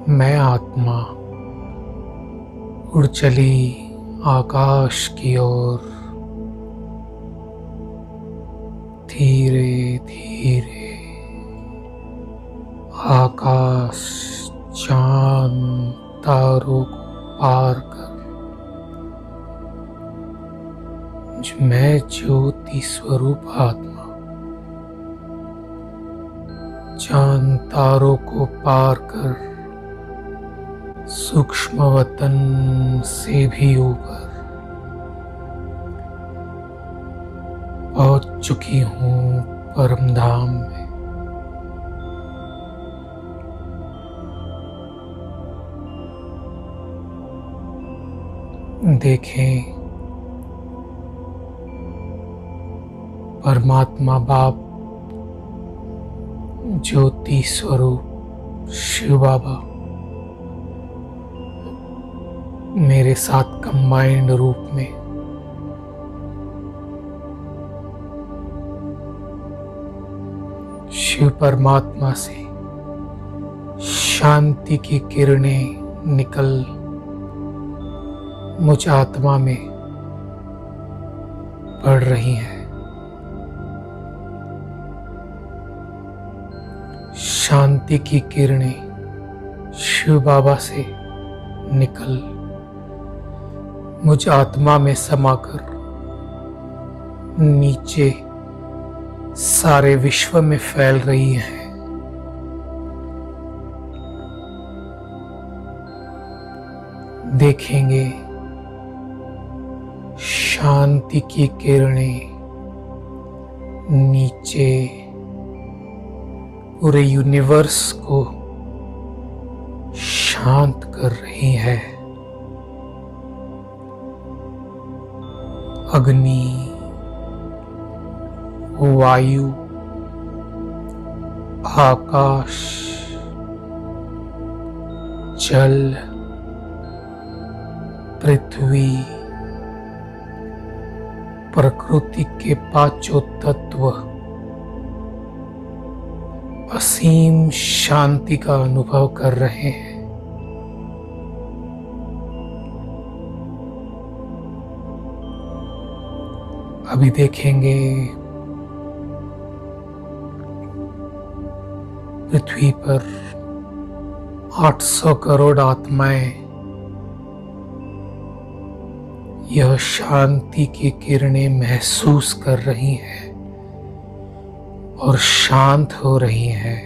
मैं आत्मा उड़ चली आकाश की ओर। धीरे धीरे आकाश, चांद, तारों को पार कर मैं ज्योति स्वरूप आत्मा चांद तारों को पार कर सूक्ष्म वतन से भी ऊपर पहुंच चुकी हूँ परम धाम में। देखें, परमात्मा बाप ज्योति स्वरूप शिव बाबा मेरे साथ कंबाइंड रूप में शिव परमात्मा से शांति की किरणें निकल मुझ आत्मा में पड़ रही हैं। शांति की किरणें शिव बाबा से निकल मुझ आत्मा में समाकर नीचे सारे विश्व में फैल रही हैं। देखेंगे, शांति की किरणें नीचे पूरे यूनिवर्स को शांत कर रही है। अग्नि, वायु, आकाश, जल, पृथ्वी, प्रकृति के पांचों तत्व असीम शांति का अनुभव कर रहे हैं। अभी देखेंगे, पृथ्वी पर 800 करोड़ आत्माएं यह शांति की किरणें महसूस कर रही हैं और शांत हो रही हैं।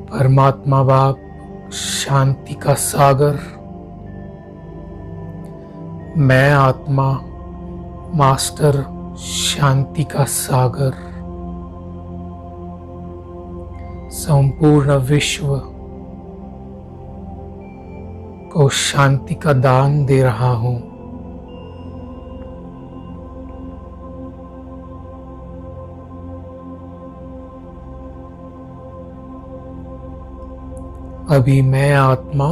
परमात्मा बाप शांति का सागर, मैं आत्मा मास्टर शांति का सागर संपूर्ण विश्व को शांति का दान दे रहा हूं। अभी मैं आत्मा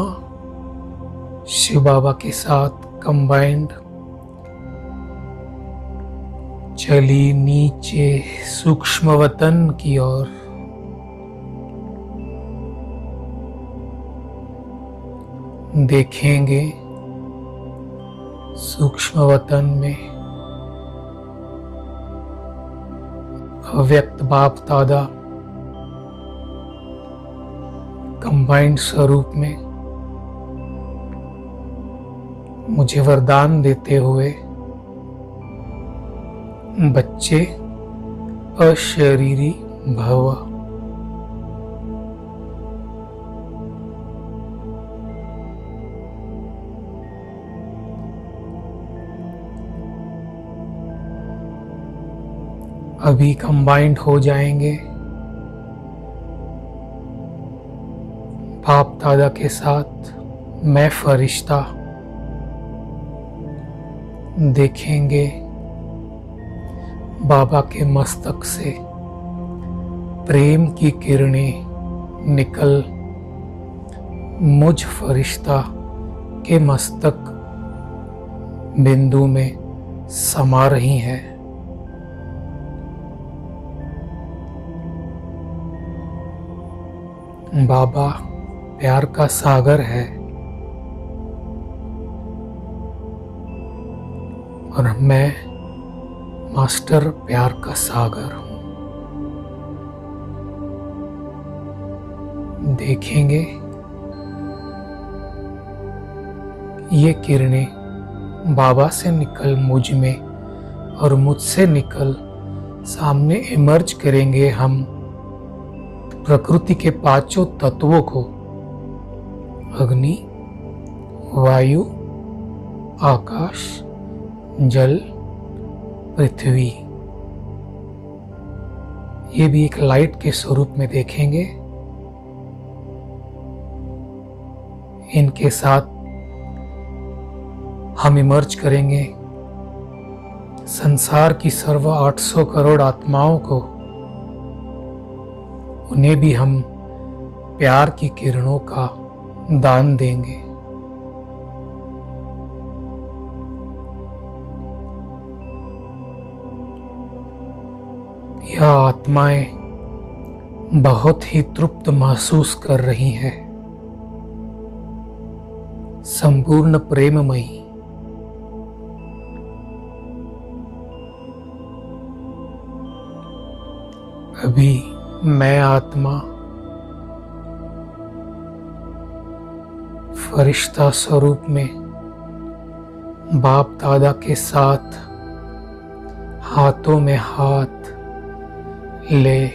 शिव बाबा के साथ कंबाइंड चली नीचे सूक्ष्म वतन की ओर। देखेंगे, सूक्ष्म वतन में अव्यक्त बाप दादा कंबाइंड स्वरूप में मुझे वरदान देते हुए बच्चे अशरीरी भव। अभी कंबाइंड हो जाएंगे बाप दादा के साथ मैं फरिश्ता। देखेंगे, बाबा के मस्तक से प्रेम की किरणें निकल मुझ फरिश्ता के मस्तक बिंदु में समा रही हैं। बाबा प्यार का सागर है और मैं मास्टर प्यार का सागर हूँ। देखेंगे ये किरणें बाबा से निकल मुझ में और मुझसे निकल सामने इमर्ज करेंगे हम प्रकृति के पांचों तत्वों को, अग्नि, वायु, आकाश, जल, पृथ्वी। ये भी एक लाइट के स्वरूप में देखेंगे। इनके साथ हम इमर्ज करेंगे संसार की सर्व 800 करोड़ आत्माओं को। उन्हें भी हम प्यार की किरणों का दान देंगे। यह आत्माएं बहुत ही तृप्त महसूस कर रही हैं, संपूर्ण प्रेममयी। अभी मैं आत्मा फरिश्ता स्वरूप में बाप दादा के साथ हाथों में हाथ ले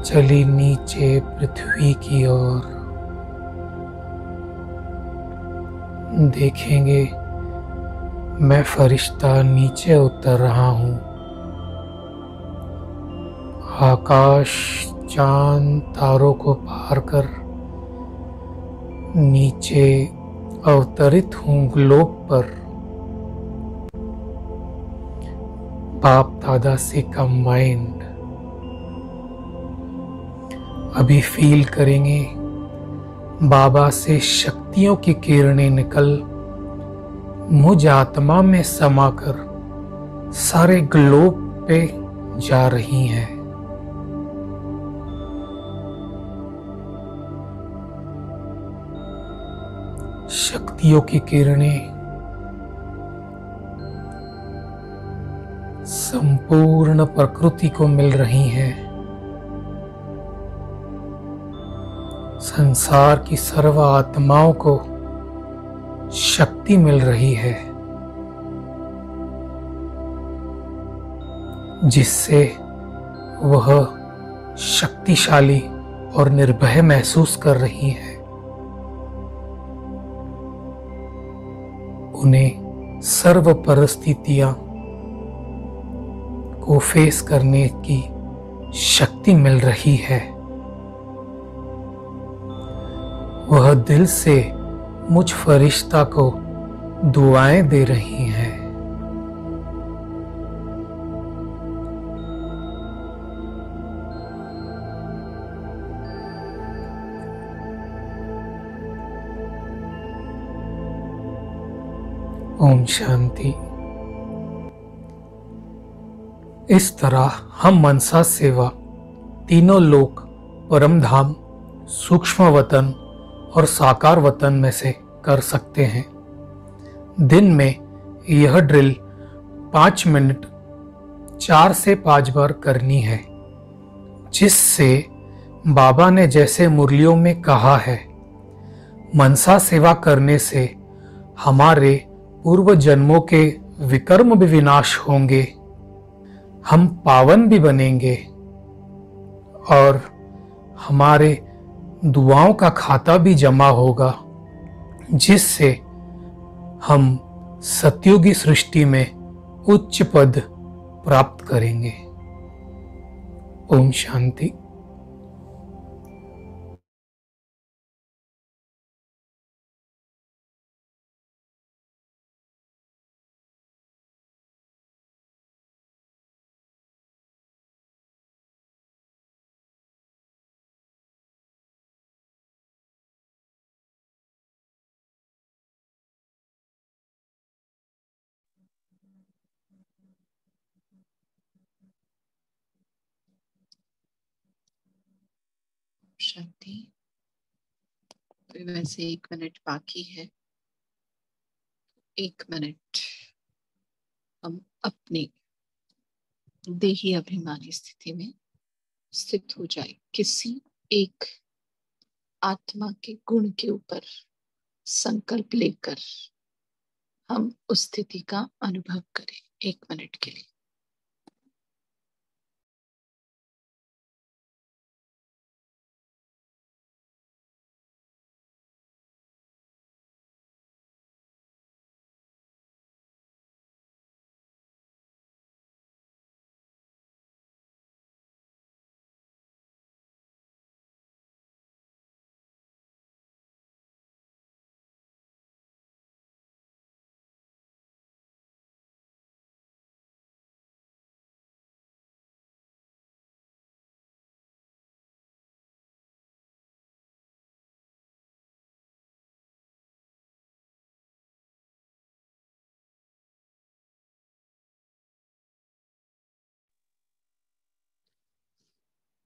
चली नीचे पृथ्वी की ओर। देखेंगे मैं फरिश्ता नीचे उतर रहा हूँ। आकाश, चांद, तारों को पार कर नीचे अवतरित हूँ ग्लोब पर, बाप दादा से कंबाइंड। अभी फील करेंगे बाबा से शक्तियों की किरणें निकल मुझ आत्मा में समाकर सारे ग्लोब पे जा रही हैं। शक्तियों की किरणें संपूर्ण प्रकृति को मिल रही हैं। संसार की सर्व आत्माओं को शक्ति मिल रही है, जिससे वह शक्तिशाली और निर्भय महसूस कर रही हैं। उन्हें सर्व परिस्थितियां को फेस करने की शक्ति मिल रही है। वह दिल से मुझ फरिश्ता को दुआएं दे रही हैं। ओम शांति। इस तरह हम मनसा सेवा तीनों लोक, परम धाम, सूक्ष्म वतन और साकार वतन में से कर सकते हैं। दिन में यह ड्रिल 5 मिनट 4 से 5 बार करनी है, जिससे बाबा ने जैसे मुरलियों में कहा है, मनसा सेवा करने से हमारे पूर्व जन्मों के विकर्म भी विनाश होंगे, हम पावन भी बनेंगे और हमारे दुआओं का खाता भी जमा होगा, जिससे हम सतयुगी सृष्टि में उच्च पद प्राप्त करेंगे। ओम शांति। शांति। वैसे 1 मिनट बाकी है। 1 मिनट हम अपने देही अभिमानी स्थिति में स्थित हो जाए। किसी एक आत्मा के गुण के ऊपर संकल्प लेकर हम उस स्थिति का अनुभव करें 1 मिनट के लिए।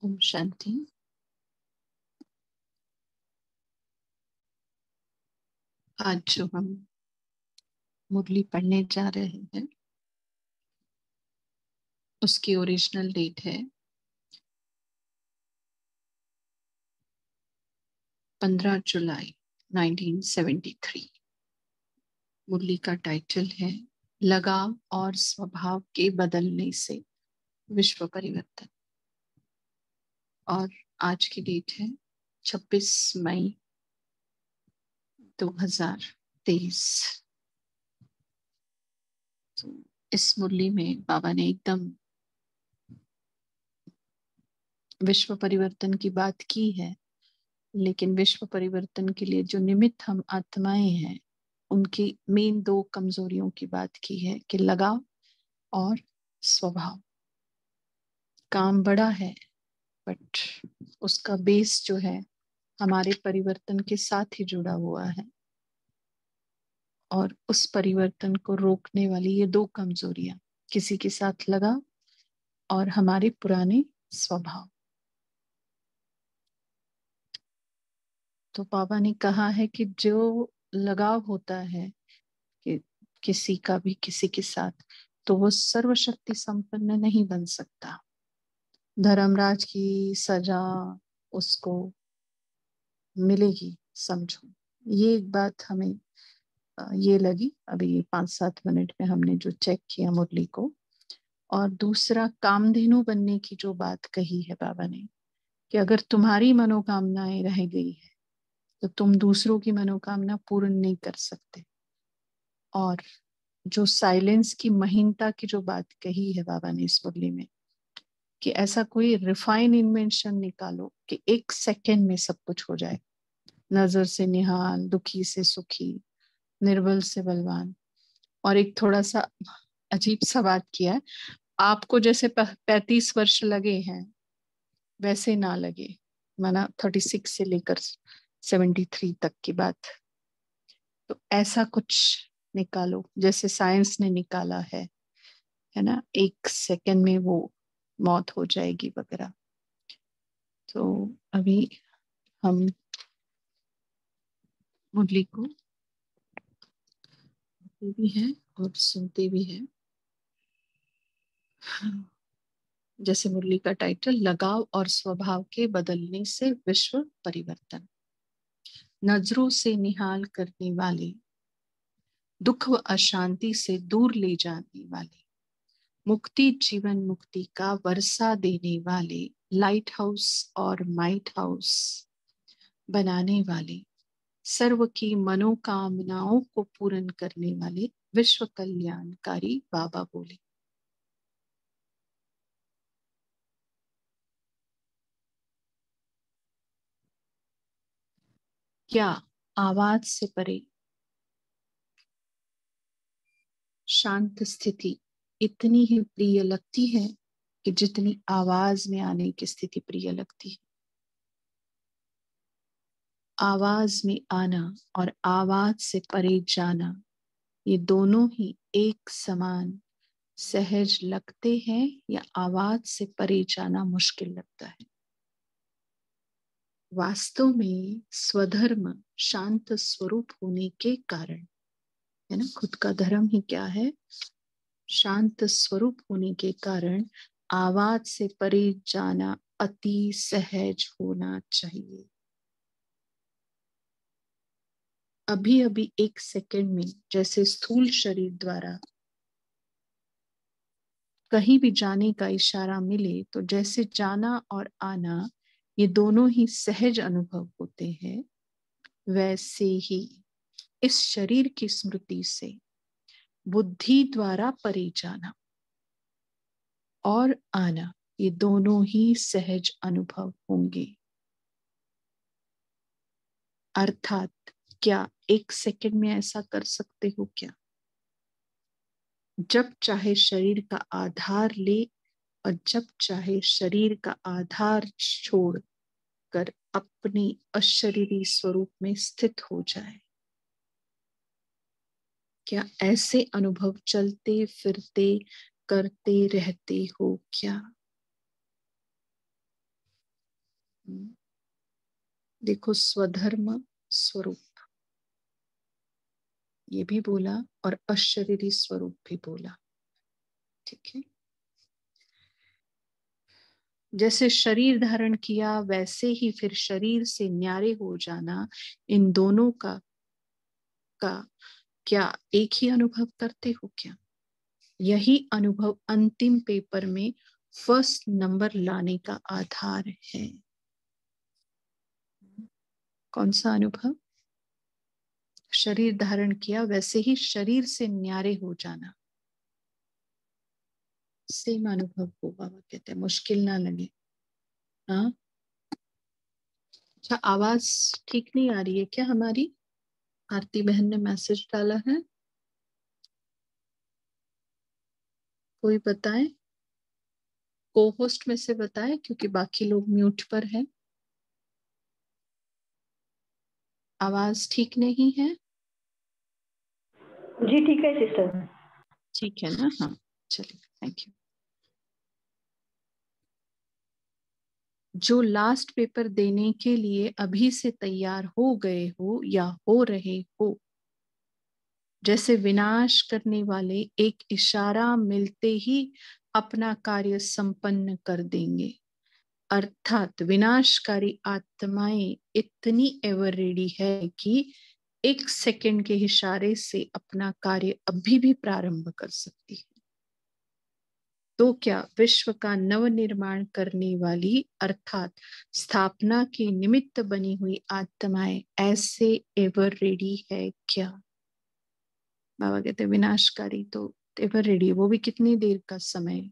ओम शांति। आज जो हम मुरली पढ़ने जा रहे हैं उसकी ओरिजिनल डेट है 15 जुलाई 1973। मुरली का टाइटल है लगाव और स्वभाव के बदलने से विश्व परिवर्तन। और आज की डेट है 26 मई 2023। तो इस मुरली में बाबा ने एकदम विश्व परिवर्तन की बात की है, लेकिन विश्व परिवर्तन के लिए जो निमित्त हम आत्माएं हैं उनकी मेन 2 कमजोरियों की बात की है कि लगाव और स्वभाव। काम बड़ा है बट उसका बेस जो है हमारे परिवर्तन के साथ ही जुड़ा हुआ है, और उस परिवर्तन को रोकने वाली ये 2 कमजोरियां, किसी के साथ लगाव और हमारे पुराने स्वभाव। तो बाबा ने कहा है कि जो लगाव होता है कि किसी का भी किसी के साथ, तो वो सर्वशक्ति संपन्न नहीं बन सकता। धर्मराज की सजा उसको मिलेगी, समझो। ये एक बात हमें ये लगी अभी 5-7 मिनट में हमने जो चेक किया मुरली को। और दूसरा, कामधेनु बनने की जो बात कही है बाबा ने कि अगर तुम्हारी मनोकामनाएं रह गई है तो तुम दूसरों की मनोकामना पूर्ण नहीं कर सकते। और जो साइलेंस की महीनता की जो बात कही है बाबा ने इस मुरली में कि ऐसा कोई रिफाइन इन्वेंशन निकालो कि 1 सेकेंड में सब कुछ हो जाए। नजर से निहाल, दुखी से सुखी, निर्बल से बलवान। और एक थोड़ा सा अजीब सा बात किया है, आपको जैसे 35 वर्ष लगे हैं वैसे ना लगे। माना 36 से लेकर 73 तक की बात। तो ऐसा कुछ निकालो जैसे साइंस ने निकाला है ना, 1 सेकेंड में वो मौत हो जाएगी वगैरह। तो अभी हम मुरली को भी है और सुनते भी है। जैसे मुरली का टाइटल लगाव और स्वभाव के बदलने से विश्व परिवर्तन। नजरों से निहाल करने वाले, दुख व अशांति से दूर ले जाने वाले, मुक्ति जीवन मुक्ति का वर्षा देने वाले, लाइट हाउस और माइट हाउस बनाने वाले, सर्व की मनोकामनाओं को पूर्ण करने वाले विश्व कल्याणकारी बाबा बोले। क्या आवाज से परे शांत स्थिति इतनी ही प्रिय लगती है कि जितनी आवाज में आने की स्थिति प्रिय लगती है? आवाज में आना और आवाज से परे जाना, ये दोनों ही एक समान सहज लगते हैं या आवाज से परे जाना मुश्किल लगता है? वास्तव में स्वधर्म शांत स्वरूप होने के कारण, है ना, खुद का धर्म ही क्या है, शांत स्वरूप होने के कारण आवाज से परे जाना अति सहज होना चाहिए। अभी अभी एक सेकंड में जैसे स्थूल शरीर द्वारा कहीं भी जाने का इशारा मिले तो जैसे जाना और आना ये दोनों ही सहज अनुभव होते हैं, वैसे ही इस शरीर की स्मृति से बुद्धि द्वारा परे जाना और आना ये दोनों ही सहज अनुभव होंगे। अर्थात क्या एक सेकंड में ऐसा कर सकते हो क्या? जब चाहे शरीर का आधार ले और जब चाहे शरीर का आधार छोड़ कर अपने अशरीरी स्वरूप में स्थित हो जाए। क्या ऐसे अनुभव चलते फिरते करते रहते हो क्या? देखो, स्वधर्म स्वरूप ये भी बोला और अशरीरी स्वरूप भी बोला, ठीक है। जैसे शरीर धारण किया वैसे ही फिर शरीर से न्यारे हो जाना, इन दोनों का क्या एक ही अनुभव करते हो क्या? यही अनुभव अंतिम पेपर में फर्स्ट नंबर लाने का आधार है। कौन सा अनुभव? शरीर धारण किया वैसे ही शरीर से न्यारे हो जाना, सेम अनुभव को बाबा कहते हैं, मुश्किल ना लगे। हाँ, अच्छा, आवाज ठीक नहीं आ रही है क्या हमारी? आरती बहन ने मैसेज डाला है, कोई बताए, को होस्ट में से बताए, क्योंकि बाकी लोग म्यूट पर हैं। आवाज ठीक नहीं है? जी ठीक है सिस्टर। ठीक है ना? हाँ, चलिए, थैंक यू। जो लास्ट पेपर देने के लिए अभी से तैयार हो गए हो या हो रहे हो, जैसे विनाश करने वाले एक इशारा मिलते ही अपना कार्य संपन्न कर देंगे, अर्थात विनाशकारी आत्माएं इतनी एवर रेडी है कि एक सेकंड के इशारे से अपना कार्य अभी भी प्रारंभ कर सकती है। तो क्या विश्व का नवनिर्माण करने वाली अर्थात स्थापना के निमित्त बनी हुई आत्माएं ऐसे एवर रेडी है क्या? बाबा कहते विनाशकारी तो एवर रेडी, वो भी कितनी देर का समय,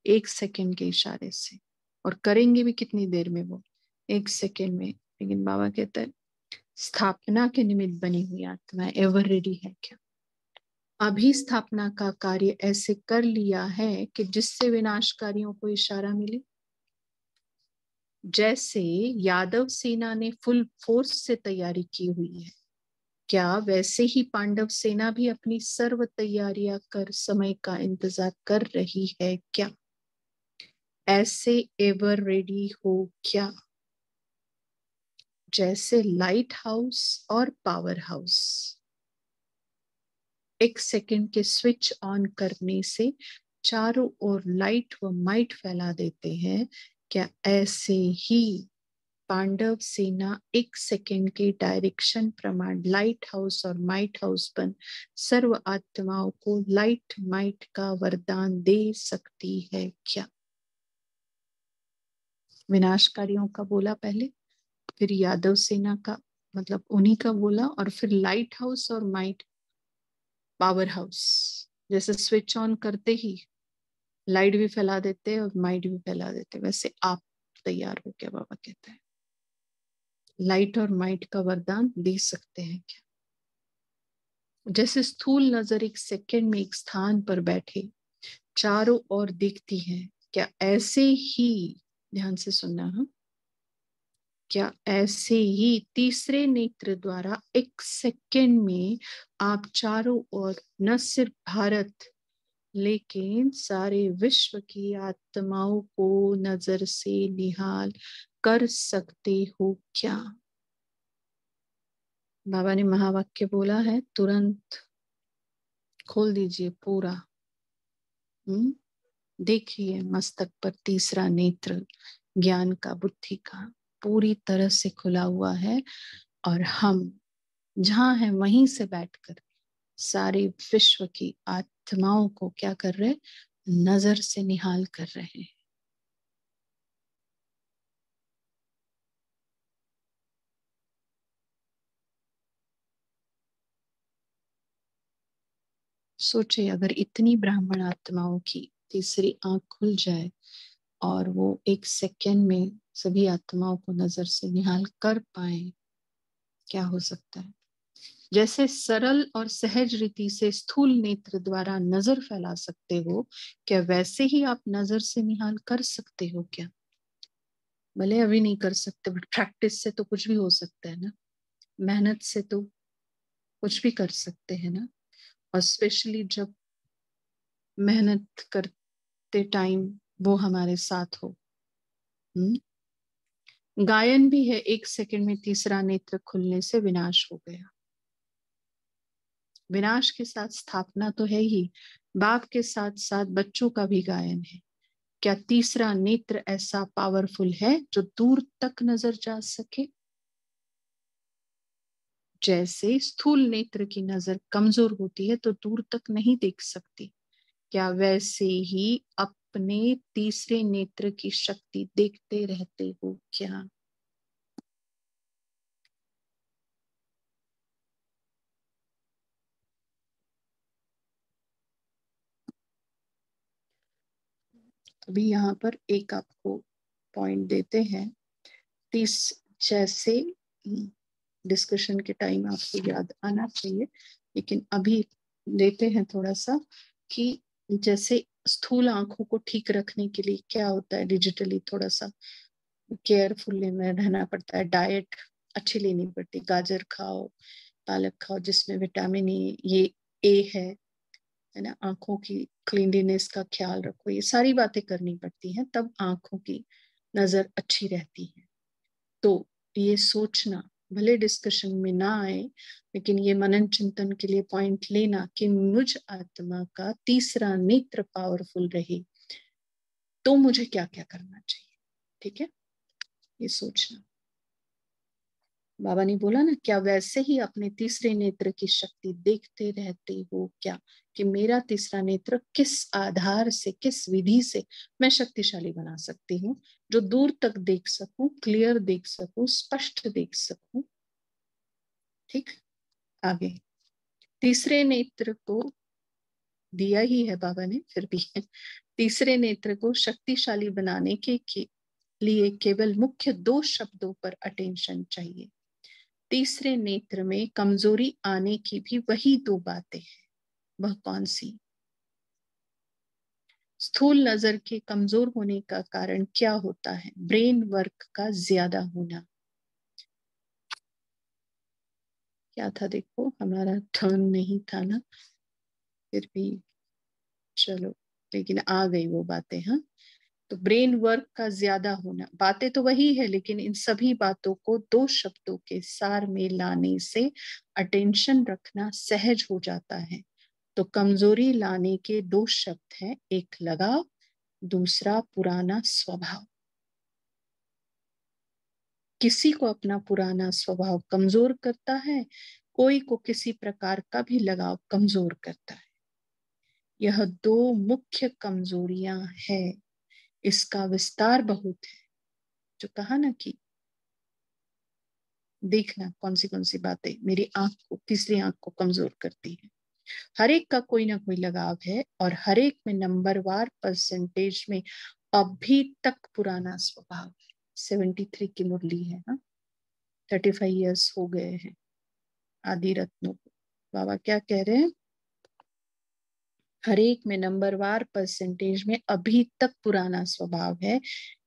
एक सेकंड के इशारे से, और करेंगे भी कितनी देर में, वो एक सेकंड में। लेकिन बाबा कहते हैं स्थापना के निमित्त बनी हुई आत्मा एवर रेडी है क्या? अभी स्थापना का कार्य ऐसे कर लिया है कि जिससे विनाशकारियों को इशारा मिले। जैसे यादव सेना ने फुल फोर्स से तैयारी की हुई है, क्या वैसे ही पांडव सेना भी अपनी सर्व तैयारियां कर समय का इंतजार कर रही है क्या? ऐसे एवर रेडी हो क्या? जैसे लाइट हाउस और पावर हाउस एक सेकंड के स्विच ऑन करने से चारों ओर लाइट व माइट फैला देते हैं, क्या ऐसे ही पांडव सेना एक सेकंड के डायरेक्शन प्रमाण लाइट हाउस और माइट हाउस बन सर्व आत्माओं को लाइट माइट का वरदान दे सकती है क्या? विनाशकारियों का बोला पहले, फिर यादव सेना का, मतलब उन्हीं का बोला, और फिर लाइट हाउस और माइट पावर हाउस। जैसे स्विच ऑन करते ही लाइट भी फैला देते हैं और माइट भी फैला देते हैं, वैसे आप तैयार हो क्या? बाबा कहते हैं लाइट और माइट का वरदान दे सकते हैं क्या? जैसे स्थूल नजर एक सेकंड में एक स्थान पर बैठे चारों ओर दिखती है, क्या ऐसे ही, ध्यान से सुनना, हाँ, क्या ऐसे ही तीसरे नेत्र द्वारा एक सेकंड में आप चारों ओर न सिर्फ भारत लेकिन सारे विश्व की आत्माओं को नजर से निहाल कर सकते हो क्या? बाबा ने महावाक्य बोला है, तुरंत खोल दीजिए पूरा। देखिए मस्तक पर तीसरा नेत्र ज्ञान का, बुद्धि का पूरी तरह से खुला हुआ है, और हम जहां हैं वहीं से बैठकर सारी विश्व की आत्माओं को क्या कर रहे, नजर से निहाल कर रहे हैं। सोचिए अगर इतनी ब्राह्मण आत्माओं की तीसरी आंख खुल जाए और वो एक सेकेंड में सभी आत्माओं को नजर से निहाल कर पाए, क्या हो सकता है। जैसे सरल और सहज रीति से स्थूल नेत्र द्वारा नजर फैला सकते हो, क्या वैसे ही आप नजर से निहाल कर सकते हो क्या? भले अभी नहीं कर सकते, बट प्रैक्टिस से तो कुछ भी हो सकता है ना, मेहनत से तो कुछ भी कर सकते हैं ना। और स्पेशली जब मेहनत करते टाइम वो हमारे साथ हो। गायन भी है, एक सेकंड में तीसरा नेत्र खुलने से विनाश हो गया। विनाश के साथ स्थापना तो है ही, बाप के साथ साथ बच्चों का भी गायन है। क्या तीसरा नेत्र ऐसा पावरफुल है जो दूर तक नजर जा सके? जैसे स्थूल नेत्र की नजर कमजोर होती है तो दूर तक नहीं देख सकती, क्या वैसे ही अपने तीसरे नेत्र की शक्ति देखते रहते हो क्या? अभी यहाँ पर एक आपको पॉइंट देते हैं। तीस जैसे डिस्कशन के टाइम आपको याद आना चाहिए, लेकिन अभी देते हैं थोड़ा सा कि जैसे स्थूल आंखों को ठीक रखने के लिए क्या होता है, डिजिटली थोड़ा सा केयरफुल में रहना पड़ता है। डाइट अच्छी लेनी पड़ती, गाजर खाओ, पालक खाओ जिसमें विटामिन ई, ये ए है ना। आंखों की क्लीनलीनेस का ख्याल रखो, ये सारी बातें करनी पड़ती हैं, तब आंखों की नजर अच्छी रहती है। तो ये सोचना, भले डिस्कशन में ना आए, लेकिन ये मनन चिंतन के लिए पॉइंट लेना कि मुझ आत्मा का तीसरा नेत्र पावरफुल रहे तो मुझे क्या क्या करना चाहिए। ठीक है, ये सोचना। बाबा ने बोला ना, क्या वैसे ही अपने तीसरे नेत्र की शक्ति देखते रहते हो क्या, कि मेरा तीसरा नेत्र किस आधार से, किस विधि से मैं शक्तिशाली बना सकती हूँ, जो दूर तक देख सकूं, क्लियर देख सकूं, स्पष्ट देख सकूं। ठीक, आगे तीसरे नेत्र को दिया ही है बाबा ने, फिर भी तीसरे नेत्र को शक्तिशाली बनाने के लिए केवल मुख्य दो शब्दों पर अटेंशन चाहिए। तीसरे नेत्र में कमजोरी आने की भी वही दो बातें हैं। वह कौन सी? स्थूल नजर के कमजोर होने का कारण क्या होता है? ब्रेन वर्क का ज्यादा होना। क्या था, देखो हमारा टर्न नहीं था ना, फिर भी चलो, लेकिन आ गई वो बातें। हाँ, तो ब्रेन वर्क का ज्यादा होना, बातें तो वही है, लेकिन इन सभी बातों को दो शब्दों के सार में लाने से अटेंशन रखना सहज हो जाता है। तो कमजोरी लाने के दो शब्द हैं, एक लगाव, दूसरा पुराना स्वभाव। किसी को अपना पुराना स्वभाव कमजोर करता है, कोई को किसी प्रकार का भी लगाव कमजोर करता है। यह दो मुख्य कमजोरियां हैं, इसका विस्तार बहुत है। जो कहा ना कि देखना कौन सी बातें मेरी आंख को, तीसरी आंख को कमजोर करती है। हर एक का कोई ना कोई लगाव है, और हर एक में नंबरवार परसेंटेज में अभी तक पुराना स्वभाव है। 73 की मुरली है ना, 35 ईयर्स हो गए हैं आदि रत्नों को। बाबा क्या कह रहे हैं? हर एक में नंबरवार परसेंटेज में अभी तक पुराना स्वभाव है।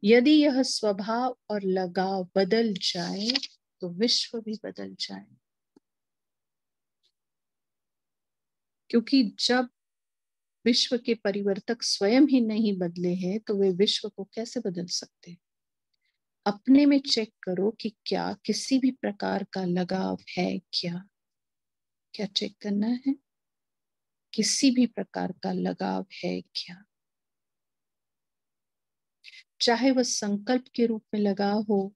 यदि यह स्वभाव और लगाव बदल जाए तो विश्व भी बदल जाए। क्योंकि जब विश्व के परिवर्तक स्वयं ही नहीं बदले हैं तो वे विश्व को कैसे बदल सकते हैं? अपने में चेक करो कि क्या किसी भी प्रकार का लगाव है क्या। क्या चेक करना है? किसी भी प्रकार का लगाव है क्या? चाहे वह संकल्प के रूप में लगाव हो,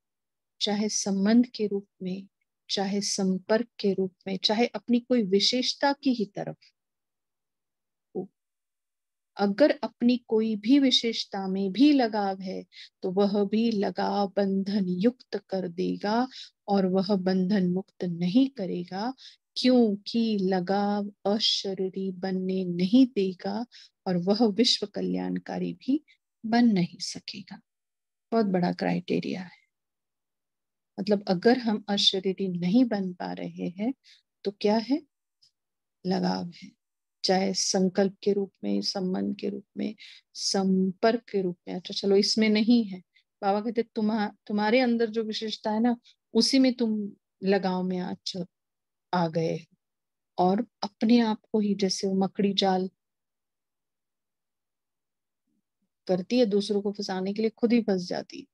चाहे संबंध के रूप में, चाहे संपर्क के रूप में, चाहे अपनी कोई विशेषता की ही तरफ हो। अगर अपनी कोई भी विशेषता में भी लगाव है तो वह भी लगाव बंधन युक्त कर देगा और वह बंधन मुक्त नहीं करेगा, क्योंकि लगाव अशरीरी बनने नहीं देगा और वह विश्व कल्याणकारी भी बन नहीं सकेगा। बहुत बड़ा क्राइटेरिया है। मतलब अगर हम अशरीरी नहीं बन पा रहे हैं तो क्या है? लगाव है। चाहे संकल्प के रूप में, संबंध के रूप में, संपर्क के रूप में। अच्छा चलो इसमें नहीं है, बाबा कहते तुम्हारे अंदर जो विशेषता है ना, उसी में तुम लगाव में आ गए और अपने आप को ही, जैसे वो मकड़ी जाल करती है दूसरों को फंसाने के लिए, खुद ही फंस जाती है,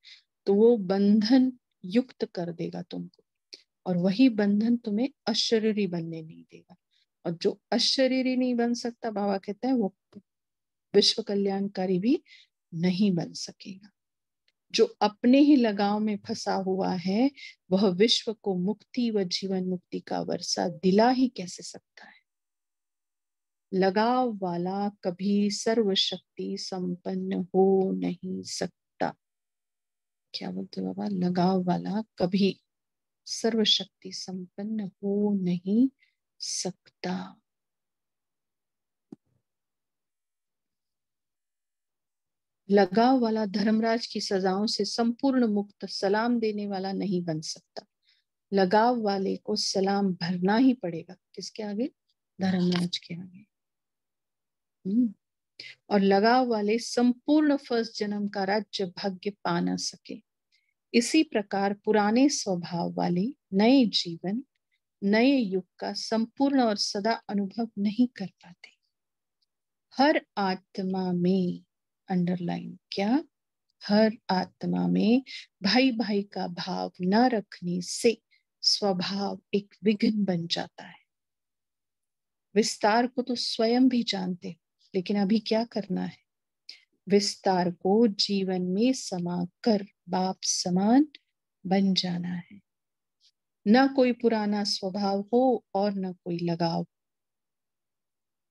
तो वो बंधन युक्त कर देगा तुमको और वही बंधन तुम्हें अशरीरी बनने नहीं देगा। और जो अशरीरी नहीं बन सकता, बाबा कहता है, वो विश्व कल्याणकारी भी नहीं बन सकेगा। जो अपने ही लगाव में फंसा हुआ है वह विश्व को मुक्ति व जीवन मुक्ति का वर्षा दिला ही कैसे सकता है? लगाव वाला कभी सर्वशक्ति संपन्न हो नहीं सकता। क्या बोलते बाबा? लगाव वाला कभी सर्वशक्ति संपन्न हो नहीं सकता। लगाव वाला धर्मराज की सजाओं से संपूर्ण मुक्त सलाम देने वाला नहीं बन सकता। लगाव वाले को सलाम भरना ही पड़ेगा। किसके आगे? धर्मराज के आगे। और लगाव वाले संपूर्ण फर्स्ट जन्म का राज्य भाग्य पा ना सके। इसी प्रकार पुराने स्वभाव वाले नए जीवन, नए युग का संपूर्ण और सदा अनुभव नहीं कर पाते। हर आत्मा में, अंडरलाइन क्या, हर आत्मा में भाई भाई का भाव न रखने से स्वभाव एक विघ्न बन जाता है। विस्तार को तो स्वयं भी जानते, लेकिन अभी क्या करना है? विस्तार को जीवन में समा कर बाप समान बन जाना है। न कोई पुराना स्वभाव हो और न कोई लगाव,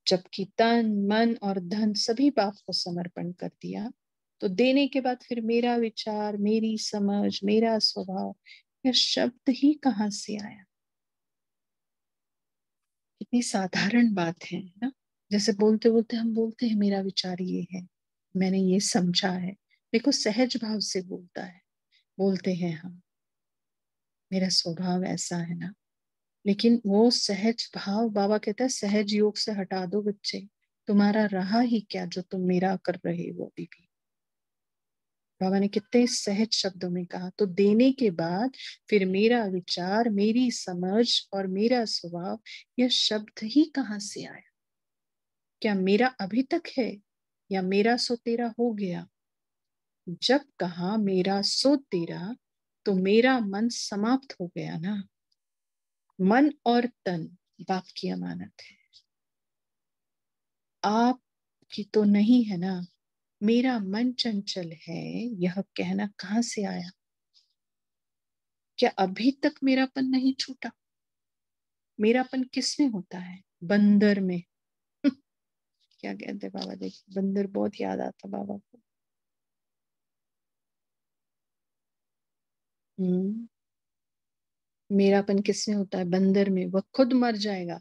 जबकि तन मन और धन सभी बाप को समर्पण कर दिया, तो देने के बाद फिर मेरा विचार, मेरी समझ, मेरा स्वभाव, यह शब्द ही कहां से आया? कितनी साधारण बात है ना। जैसे बोलते बोलते हम बोलते हैं मेरा विचार ये है, मैंने ये समझा है। देखो सहज भाव से बोलते हैं हम, मेरा स्वभाव ऐसा है ना। लेकिन वो सहज भाव, बाबा कहता है सहज योग से हटा दो बच्चे, तुम्हारा रहा ही क्या जो तुम मेरा कर रहे हो अभी भी। बाबा ने कितने सहज शब्दों में कहा। तो देने के बाद फिर मेरा विचार, मेरी समझ और मेरा स्वभाव, यह शब्द ही कहां से आया? क्या मेरा अभी तक है या मेरा सो तेरा हो गया? जब कहा मेरा सो तेरा, तो मेरा मन समाप्त हो गया ना। मन और तन बाप की अमानत है, आपकी तो नहीं है ना। मेरा मन चंचल है, यह कहना कहां से आया? क्या अभी तक मेरापन नहीं छूटा? मेरापन किसमें होता है? बंदर में। क्या कहते बाबा, देख बंदर बहुत याद आता बाबा को। मेरापन किसमें होता है? बंदर में। वह खुद मर जाएगा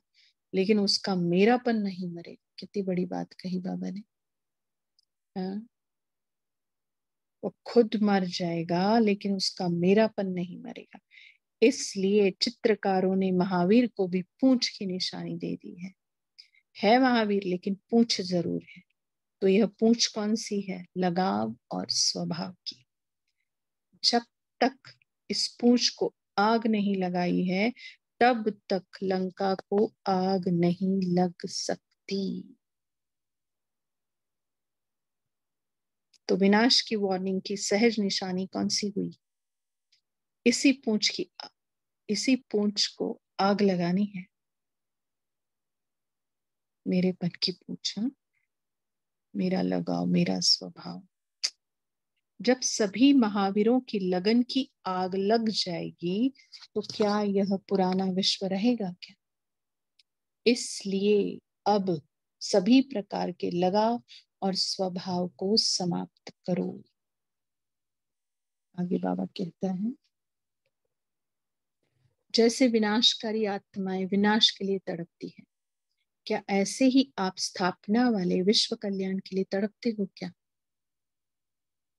लेकिन उसका मेरापन नहीं मरेगा। कितनी बड़ी बात कही बाबा ने। हाँ? वो खुद मर जाएगा लेकिन उसका मेरापन नहीं मरेगा। इसलिए चित्रकारों ने महावीर को भी पूंछ की निशानी दे दी है महावीर लेकिन पूंछ जरूर है। तो यह पूंछ कौन सी है? लगाव और स्वभाव की। जब तक इस पूंछ को आग नहीं लगाई है तब तक लंका को आग नहीं लग सकती। तो विनाश की वार्निंग की सहज निशानी कौन सी हुई? इसी पूंछ को आग लगानी है, मेरे मन की पूंछ, मेरा लगाव, मेरा स्वभाव। जब सभी महावीरों की लगन की आग लग जाएगी तो क्या यह पुराना विश्व रहेगा क्या? इसलिए अब सभी प्रकार के लगाव और स्वभाव को समाप्त करो। आगे बाबा कहता है, जैसे विनाशकारी आत्माएं विनाश के लिए तड़पती है, क्या ऐसे ही आप स्थापना वाले विश्व कल्याण के लिए तड़पते हो क्या?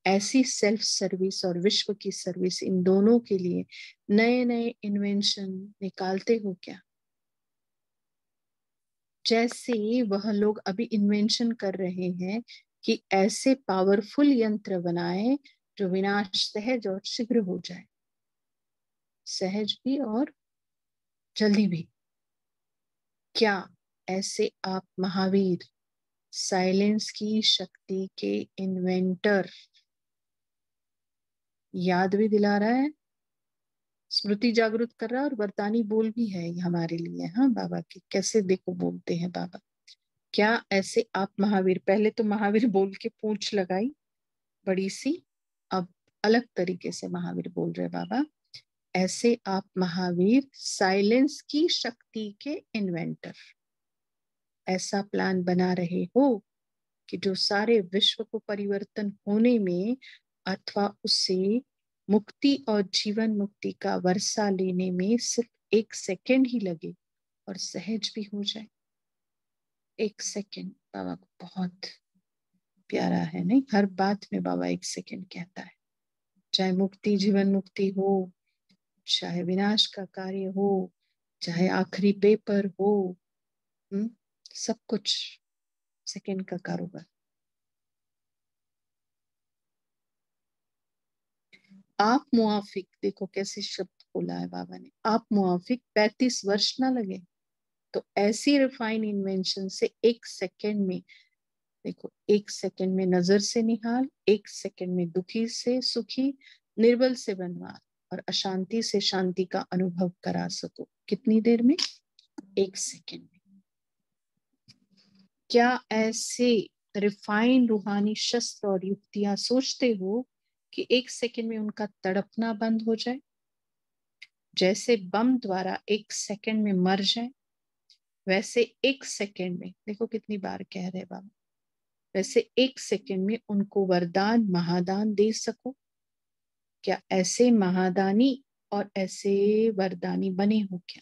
ऐसी सेल्फ सर्विस और विश्व की सर्विस, इन दोनों के लिए नए नए इन्वेंशन निकालते हो क्या? जैसे वह लोग अभी इन्वेंशन कर रहे हैं कि ऐसे पावरफुल यंत्र बनाए जो विनाश सहज और शीघ्र हो जाए, सहज भी और जल्दी भी। क्या ऐसे आप महावीर साइलेंस की शक्ति के इन्वेंटर, याद भी दिला रहा है, स्मृति जागृत कर रहा है और वरदानी बोल भी है ये हमारे लिए। हाँ, बाबा की कैसे देखो बोलते हैं बाबा। क्या ऐसे आप महावीर, पहले तो महावीर बोल के पूंछ लगाई बड़ी सी, अब अलग तरीके से महावीर बोल रहे बाबा। ऐसे आप महावीर साइलेंस की शक्ति के इन्वेंटर, ऐसा प्लान बना रहे हो कि जो सारे विश्व को परिवर्तन होने में अथवा उससे मुक्ति और जीवन मुक्ति का वर्षा लेने में सिर्फ 1 सेकेंड ही लगे और सहज भी हो जाए। 1 सेकेंड बाबा को बहुत प्यारा है, नहीं? हर बात में बाबा 1 सेकेंड कहता है, चाहे मुक्ति जीवन मुक्ति हो, चाहे विनाश का कार्य हो, चाहे आखिरी पेपर हो, सब कुछ सेकेंड का कारोबार। आप मुआफिक, देखो कैसे शब्द बोला है बाबा ने, आप मुआफिक 35 वर्ष ना लगे तो ऐसी रिफाइन इन्वेंशन से 1 सेकेंड में, देखो 1 सेकेंड में नजर से निहाल, 1 सेकेंड में दुखी से सुखी, निर्बल से बनवार और अशांति से शांति का अनुभव करा सको। कितनी देर में? 1 सेकेंड में। क्या ऐसे रिफाइन रूहानी शस्त्र और युक्तियां सोचते हो कि 1 सेकेंड में उनका तड़पना बंद हो जाए? जैसे बम द्वारा 1 सेकेंड में मर जाए, वैसे 1 सेकेंड में, देखो कितनी बार कह रहे बाबा, वैसे 1 सेकेंड में उनको वरदान महादान दे सको। क्या ऐसे महादानी और ऐसे वरदानी बने हो क्या?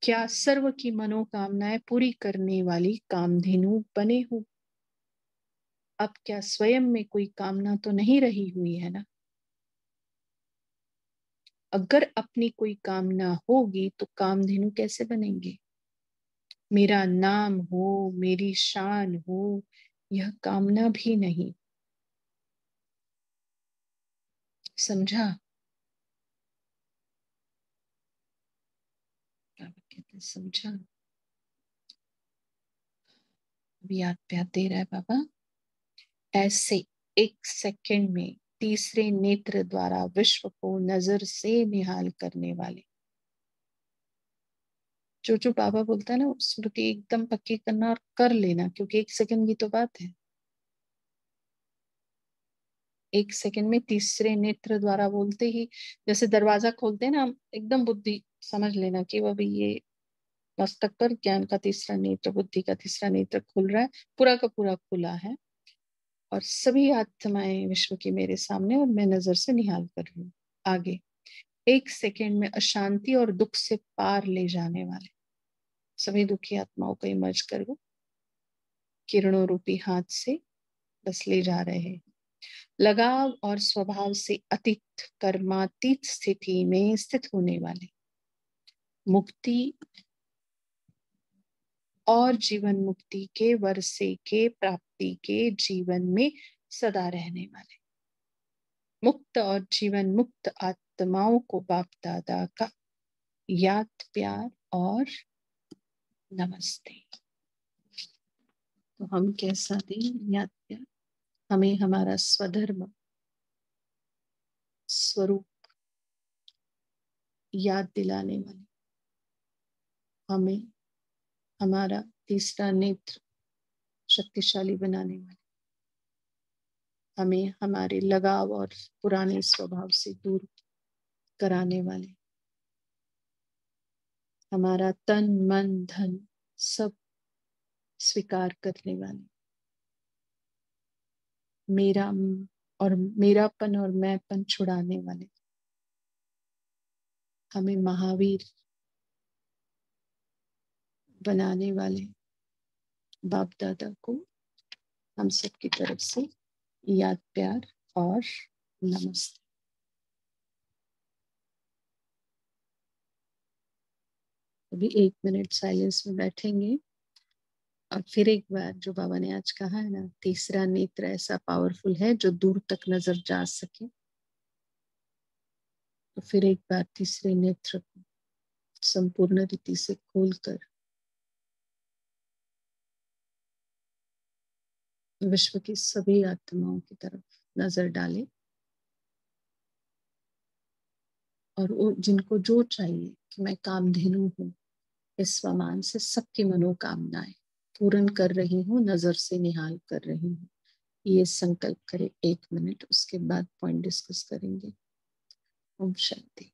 क्या सर्व की मनोकामनाएं पूरी करने वाली कामधेनु बने हो? अब क्या स्वयं में कोई कामना तो नहीं रही हुई है ना? अगर अपनी कोई कामना होगी तो कामधेनु कैसे बनेंगे? मेरा नाम हो, मेरी शान हो, यह कामना भी नहीं। समझा? कहते समझा? अभी याद प्यार दे रहा है बाबा। ऐसे 1 सेकेंड में तीसरे नेत्र द्वारा विश्व को नजर से निहाल करने वाले, जो बाबा बोलता है ना, स्मृति एकदम पक्की करना और कर लेना, क्योंकि 1 सेकेंड की तो बात है। 1 सेकेंड में तीसरे नेत्र द्वारा बोलते ही, जैसे दरवाजा खोलते हैं ना हम, एकदम बुद्धि समझ लेना कि अभी ये मस्तक पर ज्ञान का तीसरा नेत्र, बुद्धि का तीसरा नेत्र खुल रहा है, पूरा का पूरा खुला है और सभी आत्माएं विश्व की मेरे सामने और मैं नजर से निहाल कर रही हूँ। आगे 1 सेकेंड में अशांति और दुख से पार ले जाने वाले सभी दुखी आत्माओं को इमर्ज कर वो किरणों रूपी हाथ से बस ले जा रहे हैं। लगाव और स्वभाव से अतीत कर्मातीत स्थिति में स्थित होने वाले, मुक्ति और जीवन मुक्ति के वर्षे के प्राप्ति के जीवन में सदा रहने वाले, मुक्त और जीवन मुक्त आत्माओं को बाप दादा का याद प्यार और नमस्ते। तो हम कैसा दें याद प्यार? हमें हमारा स्वधर्म स्वरूप याद दिलाने वाले, हमें हमारा तीसरा नेत्र शक्तिशाली बनाने वाले, हमें हमारे लगाव और पुराने स्वभाव से दूर कराने वाले, हमारा तन मन धन सब स्वीकार करने वाले, मेरा और मेरापन और मैंपन छुड़ाने वाले, हमें महावीर बनाने वाले बाप दादा को हम सबकी तरफ से याद प्यार और नमस्ते। अभी 1 मिनट साइलेंस में बैठेंगे और फिर एक बार जो बाबा ने आज कहा है ना, तीसरा नेत्र ऐसा पावरफुल है जो दूर तक नजर जा सके, तो फिर एक बार तीसरे नेत्र को संपूर्ण रीति से खोलकर विश्व की सभी आत्माओं की तरफ नजर डालें और वो जिनको जो चाहिए कि मैं कामधेनु हूँ, इस स्वमान से सबकी मनोकामनाएं पूर्ण कर रही हूँ, नजर से निहाल कर रही हूँ, ये संकल्प करें 1 मिनट। उसके बाद पॉइंट डिस्कस करेंगे। ओम शांति।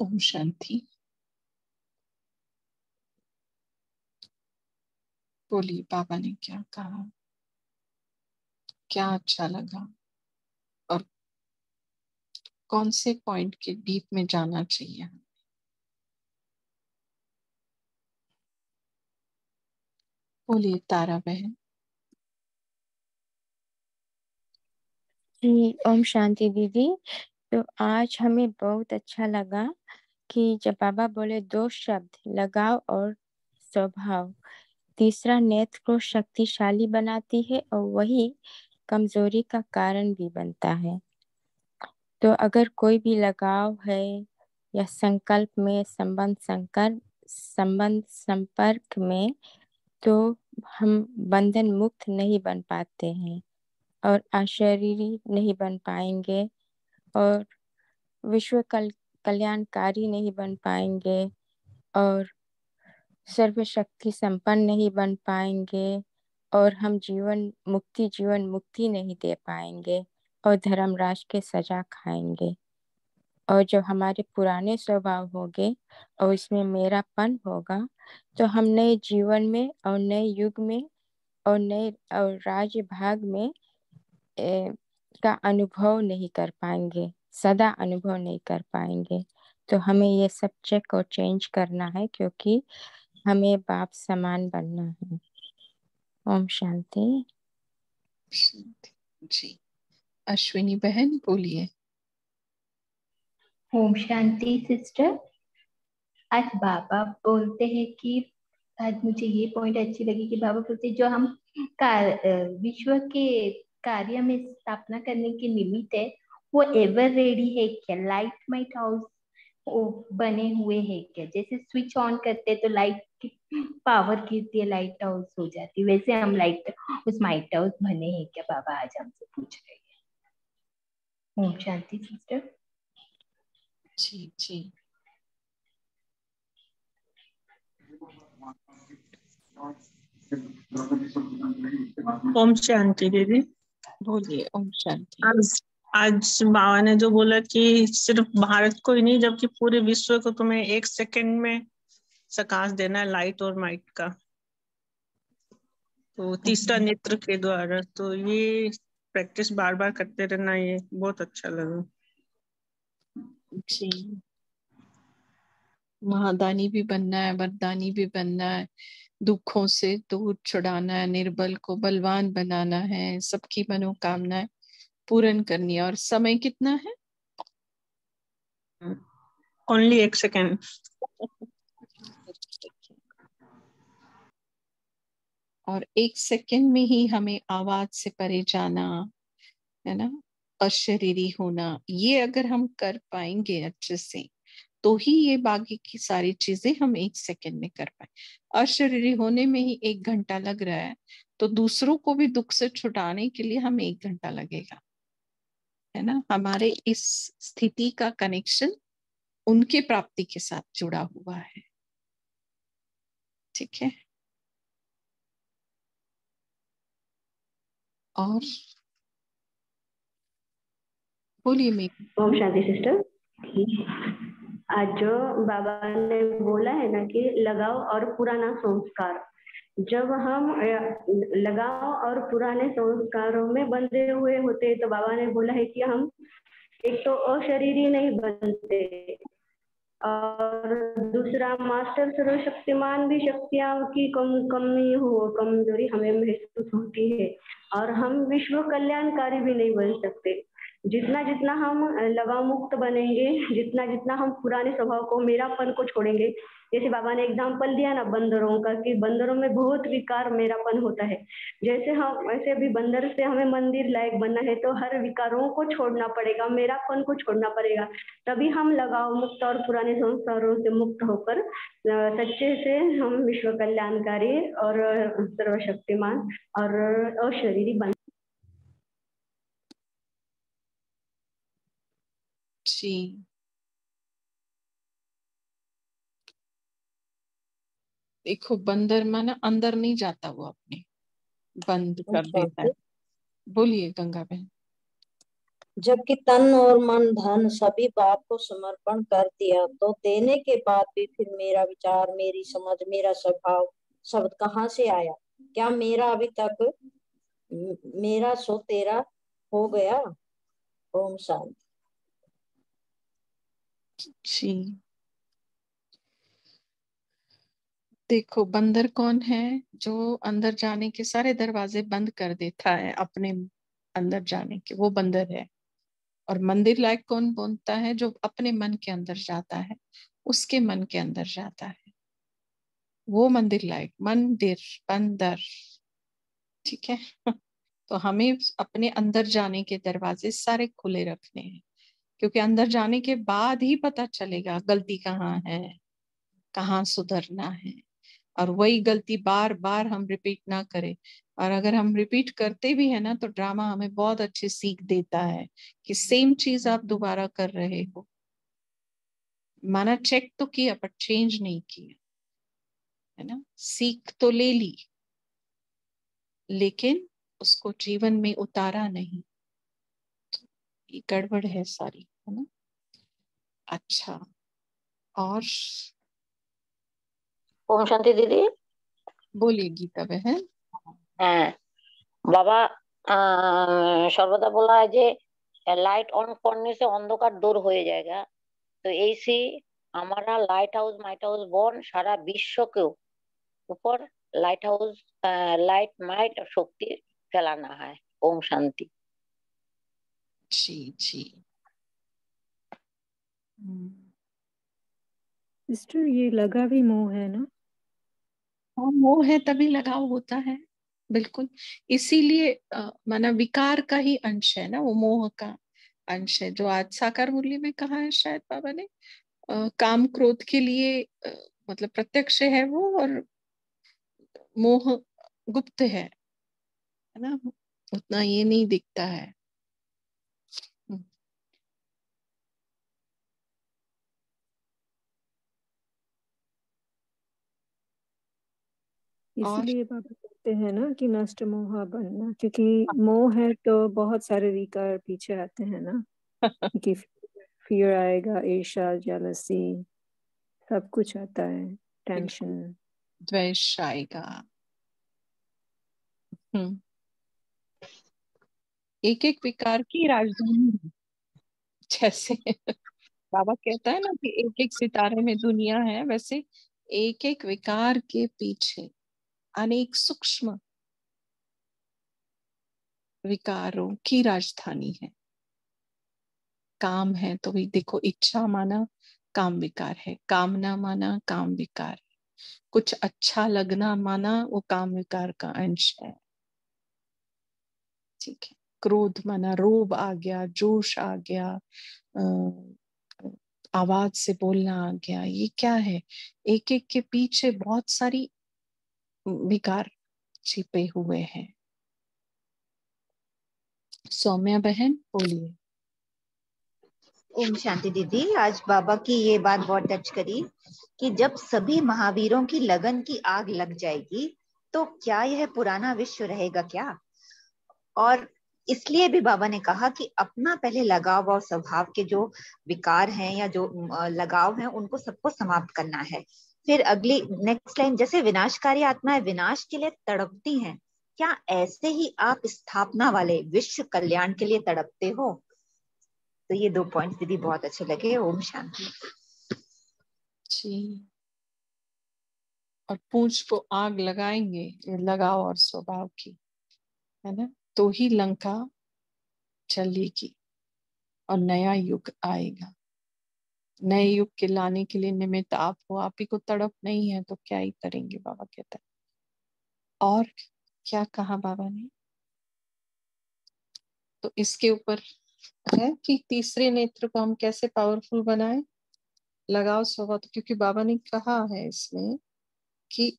ओम शांति। बोलिए बाबा ने क्या कहा, क्या अच्छा लगा और कौन से पॉइंट के डीप में जाना चाहिए। बोलिए तारा बहन। जी ओम शांति दीदी। तो आज हमें बहुत अच्छा लगा कि जब बाबा बोले 2 शब्द लगाव और स्वभाव, तीसरा नेत्र को शक्तिशाली बनाती है और वही कमजोरी का कारण भी बनता है। तो अगर कोई भी लगाव है या संकल्प में संबंध संपर्क में, तो हम बंधन मुक्त नहीं बन पाते हैं और अशरीरी नहीं बन पाएंगे और विश्व कल्याणकारी नहीं बन पाएंगे और सर्वशक्ति संपन्न नहीं बन पाएंगे और हम जीवन मुक्ति नहीं दे पाएंगे और धर्मराज के सजा खाएंगे। और जब हमारे पुराने स्वभाव होंगे और इसमें मेरापन होगा, तो हम नए जीवन में और नए युग में और नए और राज्य भाग में का अनुभव नहीं कर पाएंगे, सदा अनुभव नहीं कर पाएंगे। तो हमें ये सब चेक और चेंज करना है, क्योंकि हमें बाप समान बनना है। ओम शांति। जी अश्विनी बहन बोलिए। ओम शांति सिस्टर। आज बाबा बोलते हैं कि आज मुझे ये पॉइंट अच्छी लगी कि बाबा बोलते हैं, जो हम विश्व के कार्य में स्थापना करने के निमित्त है, वो एवर रेडी है क्या? लाइट माइट हाउस वो बने हुए हैं क्या? जैसे स्विच ऑन करते हैं तो लाइट की पावर गिरती है, लाइट हाउस हो जाती है, वैसे हम लाइट उस माइट हाउस बने हैं क्या? बाबा आज हमसे पूछ रहे हैं। ओम शांति सिस्टर। जी जी। ओम शांति दीदी। बोलिए। ओम शांति। आज आज बाबा ने जो बोला कि सिर्फ भारत को ही नहीं, जबकि पूरे विश्व को तुम्हें 1 सेकंड में प्रकाश देना है, लाइट और माइट का, तो तीसरा नेत्र के द्वारा। तो ये प्रैक्टिस बार बार करते रहना, ये बहुत अच्छा लगा। जी। महादानी भी बनना है, वरदानी भी बनना है, दुखों से दूर छुड़ाना है, निर्बल को बलवान बनाना है, सबकी मनोकामनाएं पूर्ण करनी है। और समय कितना है? Only 1 second. और 1 सेकंड में ही हमें आवाज से परे जाना है ना, अशरीरी होना, ये अगर हम कर पाएंगे अच्छे से तो ही ये बाकी की सारी चीजें हम 1 सेकंड में कर पाए। अशरीरी होने में ही 1 घंटा लग रहा है, तो दूसरों को भी दुख से छुड़ाने के लिए हमें 1 घंटा लगेगा, है ना। हमारे इस स्थिति का कनेक्शन उनके प्राप्ति के साथ जुड़ा हुआ है। ठीक है। और बोलिए मेरी। ओम शांति सिस्टर। आज जो बाबा ने बोला है ना कि लगाव और पुराना संस्कार, जब हम लगाव और पुराने संस्कारों में बंधे हुए होते हैं, तो बाबा ने बोला है कि हम एक तो अशरीरी नहीं बनते, और दूसरा मास्टर सर्वशक्तिमान भी शक्तियां की कमजोरी हमें महसूस होती है, और हम विश्व कल्याणकारी भी नहीं बन सकते। जितना जितना हम लगाव मुक्त बनेंगे, जितना जितना हम पुराने स्वभाव को, मेरापन को छोड़ेंगे। जैसे बाबा ने एग्जाम्पल दिया ना बंदरों का, कि बंदरों में बहुत विकार मेरापन होता है। जैसे हम वैसे अभी बंदर से हमें मंदिर लायक बनना है, तो हर विकारों को छोड़ना पड़ेगा, मेरापन को छोड़ना पड़ेगा, तभी हम लगाव मुक्त और पुराने संस्कारों से मुक्त होकर सच्चे से हम विश्व कल्याणकारी और सर्वशक्तिमान और अशरीरी बन। जी। देखो, बंदर माना अंदर नहीं जाता, वो अपने बंद कर देता है। बोलिए गंगा बहन। जबकि तन और मन धन सभी बाप को समर्पण कर दिया, तो देने के बाद भी फिर मेरा विचार, मेरी समझ, मेरा स्वभाव शब्द कहाँ से आया? क्या मेरा अभी तक मेरा सो तेरा हो गया? ओम शांति। जी। देखो, बंदर कौन है? जो अंदर जाने के सारे दरवाजे बंद कर देता है अपने अंदर जाने के, वो बंदर है। और मंदिर लायक कौन बनता है? जो अपने मन के अंदर जाता है, उसके मन के अंदर जाता है, वो मंदिर लायक। मंदिर, बंदर। ठीक है। तो हमें अपने अंदर जाने के दरवाजे सारे खुले रखने हैं, क्योंकि अंदर जाने के बाद ही पता चलेगा गलती कहाँ है, कहाँ सुधरना है, और वही गलती बार बार हम रिपीट ना करें। और अगर हम रिपीट करते भी है ना, तो ड्रामा हमें बहुत अच्छी सीख देता है कि सेम चीज आप दोबारा कर रहे हो। माना चेक तो किया पर चेंज नहीं किया, है ना। सीख तो ले ली, लेकिन उसको जीवन में उतारा नहीं। ये गड़बड़ है सारी, है ना। अच्छा। और ओम शांति दीदी। बोलिए गीता बहन। হ্যাঁ, বাবা সর্বদা বলা হয় যে লাইট অন করने से অন্ধকার দূর হয়ে जाएगा। तो ऐसे हमारा लाइट हाउस माइट हाउस बन सारा विश्व के ऊपर लाइट हाउस लाइट माइट और शक्ति फैलाना है। ओम शांति। जी जी। सिस्टर ये लगा भी मोह है ना? हाँ मोह है तभी लगाव होता है, बिल्कुल। इसीलिए माना विकार का ही अंश है ना वो, मोह का अंश है। जो आज साकार मुरली में कहा है शायद बाबा ने, काम क्रोध के लिए मतलब प्रत्यक्ष है वो, और मोह गुप्त है ना, उतना ये नहीं दिखता है। इसीलिए बाबा कहते हैं ना कि नष्ट मोह बनना, क्योंकि मोह है तो बहुत सारे विकार पीछे आते हैं ना कि फियर आएगा, ईर्ष्या, जेलसी, सब कुछ आता है, टेंशन, द्वेष आएगा। एक एक विकार की राजधानी है। जैसे बाबा कहता है ना कि एक एक सितारे में दुनिया है, वैसे एक एक विकार के पीछे अनेक सूक्ष्म विकारों की राजधानी है। काम है तो भी देखो, इच्छा माना काम विकार है, कामना माना काम विकार है, कुछ अच्छा लगना माना वो काम विकार का अंश है। ठीक है, क्रोध माना रोब आ गया, जोश आ गया, आवाज से बोलना आ गया, ये क्या है? एक एक के पीछे बहुत सारी विकार छिपे हुए हैं। सौम्या बहन बोलिए। ओम शांति दीदी, आज बाबा की ये बात बहुत टच करी कि जब सभी महावीरों की लगन की आग लग जाएगी तो क्या यह पुराना विश्व रहेगा क्या? और इसलिए भी बाबा ने कहा कि अपना पहले लगाव और स्वभाव के जो विकार हैं या जो लगाव हैं उनको सबको समाप्त करना है। फिर अगली नेक्स्ट लाइन, जैसे विनाशकारी आत्माएं विनाश के लिए तड़पती हैं, क्या ऐसे ही आप स्थापना वाले विश्व कल्याण के लिए तड़पते हो? तो ये 2 पॉइंट्स दीदी बहुत अच्छे लगे। ओम शांति जी। और पूंछ को आग लगाएंगे ये लगाव और स्वभाव की, है ना, तो ही लंका चलेगी और नया युग आएगा। नए युग के लाने के लिए निमित्त आप हो, आप ही को तड़प नहीं है तो क्या ही करेंगे, बाबा कहता है। और क्या कहा बाबा ने? तो इसके ऊपर है कि तीसरे नेत्र को हम कैसे पावरफुल बनाएं, लगाव स्वभाव। क्योंकि बाबा ने कहा है इसमें कि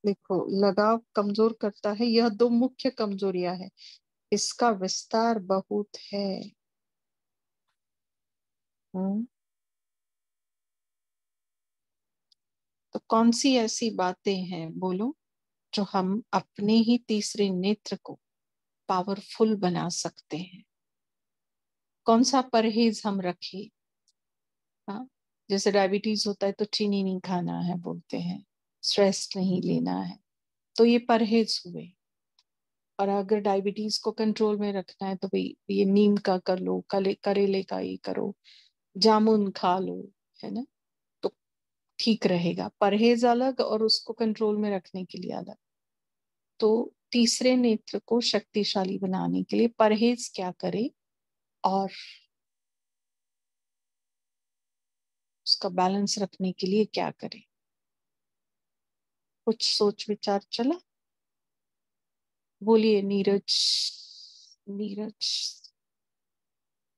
देखो लगाव कमजोर करता है, यह 2 मुख्य कमजोरियां है, इसका विस्तार बहुत है। तो कौन सी ऐसी बातें हैं बोलो जो हम अपने ही तीसरे नेत्र को पावरफुल बना सकते हैं? कौन सा परहेज हम रखें? हाँ, जैसे डायबिटीज होता है तो चीनी नहीं खाना है बोलते हैं, स्ट्रेस नहीं लेना है, तो ये परहेज हुए। और अगर डायबिटीज को कंट्रोल में रखना है तो भाई ये नीम का कर लो, करेले का ये करो, जामुन खा लो, है ना, तो ठीक रहेगा। परहेज अलग और उसको कंट्रोल में रखने के लिए अलग। तो तीसरे नेत्र को शक्तिशाली बनाने के लिए परहेज क्या करे और उसका बैलेंस रखने के लिए क्या करे? कुछ सोच विचार चला? बोलिए नीरज। नीरज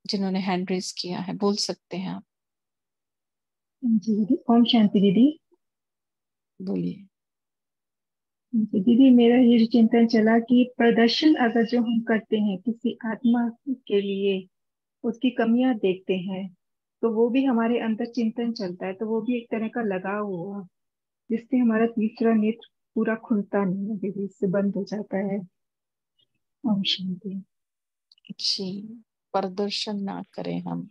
जिन्होंने हैंड रेज किया है बोल सकते हैं आप। जी दीदी, ओम शांति दीदी। बोलिए। दीदी मेरा ये चिंतन चला कि प्रदर्शन अगर जो हम करते हैं किसी आत्मा के लिए, उसकी कमियां देखते हैं, तो वो भी हमारे अंदर चिंतन चलता है, तो वो भी एक तरह का लगाव हुआ, जिससे हमारा तीसरा नेत्र पूरा खुलता नहीं है दीदी, इससे बंद हो जाता है। ओम शांति जी, प्रदर्शन ना करें हम।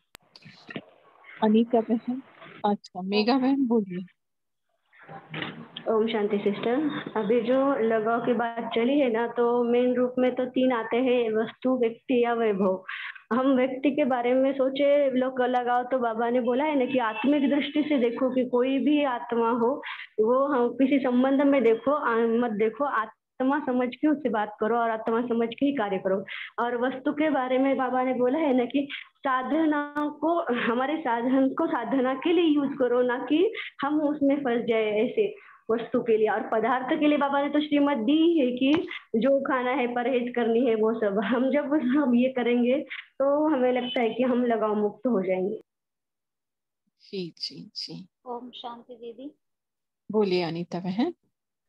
अनिका बहन, अच्छा मेघा बहन बोलिए। ओम शांति सिस्टर। अभी जो लगाव की बात चली है ना, तो मेन रूप में तो 3 आते हैं, वस्तु, व्यक्ति या वैभव। हम व्यक्ति के बारे में सोचे लोग लगाओ तो बाबा ने बोला है ना कि आत्मिक दृष्टि से देखो, कि कोई भी आत्मा हो वो हम किसी संबंध में देखो, मत देखो आत्मा समझ के उससे बात करो और आत्मा समझ के ही कार्य करो। और वस्तु के बारे में बाबा ने बोला है ना कि साधना को, हमारे साधन को साधना के लिए यूज करो, ना कि हम उसमें फंस जाए ऐसे वस्तु के लिए। और पदार्थ के लिए बाबा ने तो श्रीमत दी है कि जो खाना है, परहेज करनी है, वो सब हम ये करेंगे तो हमें लगता है कि हम लगाव मुक्त हो जाएंगे। जी जी जी, ओम शांति दीदी। बोलिए अनीता बहन।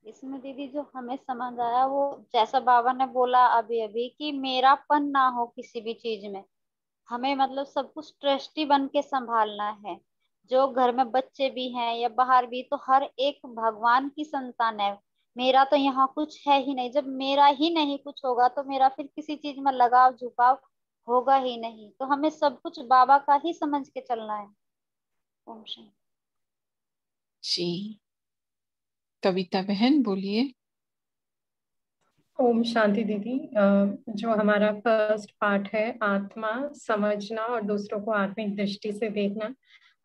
इसमें दीदी जो हमें समझ आया वो जैसा बाबा ने बोला अभी अभी कि मेरापन ना हो किसी भी चीज में। हमें मतलब सब कुछ ट्रस्टी बन के संभालना है। जो घर में बच्चे भी हैं या बाहर भी, तो हर एक भगवान की संतान है। मेरा तो यहाँ कुछ है ही नहीं। जब मेरा ही नहीं कुछ होगा तो मेरा फिर किसी चीज में लगाव झुकाव होगा ही नहीं। तो हमें सब कुछ बाबा का ही समझ के चलना है। ओम शांति। जी, कविता बहन बोलिए। ओम शांति दीदी। जो हमारा फर्स्ट पार्ट है आत्मा समझना और दूसरों को आत्मिक दृष्टि से देखना,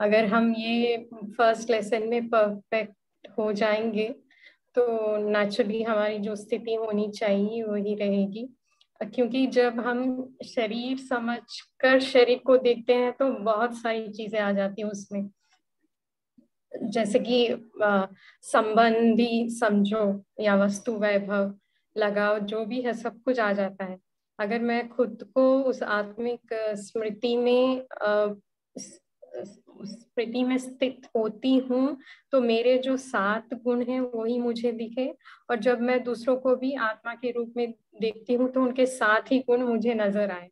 अगर हम ये फर्स्ट लेसन में परफेक्ट हो जाएंगे तो नेचुरली हमारी जो स्थिति होनी चाहिए वही रहेगी। क्योंकि जब हम शरीर समझकर शरीर को देखते हैं तो बहुत सारी चीजें आ जाती हैं उसमें, जैसे कि संबंधी समझो या वस्तु वैभव लगाव जो भी है सब कुछ आ जाता है। अगर मैं खुद को उस आत्मिक स्मृति में स्थित होती हूँ तो मेरे जो 7 गुण हैं वही मुझे दिखे, और जब मैं दूसरों को भी आत्मा के रूप में देखती हूँ तो उनके 7 ही गुण मुझे नजर आए।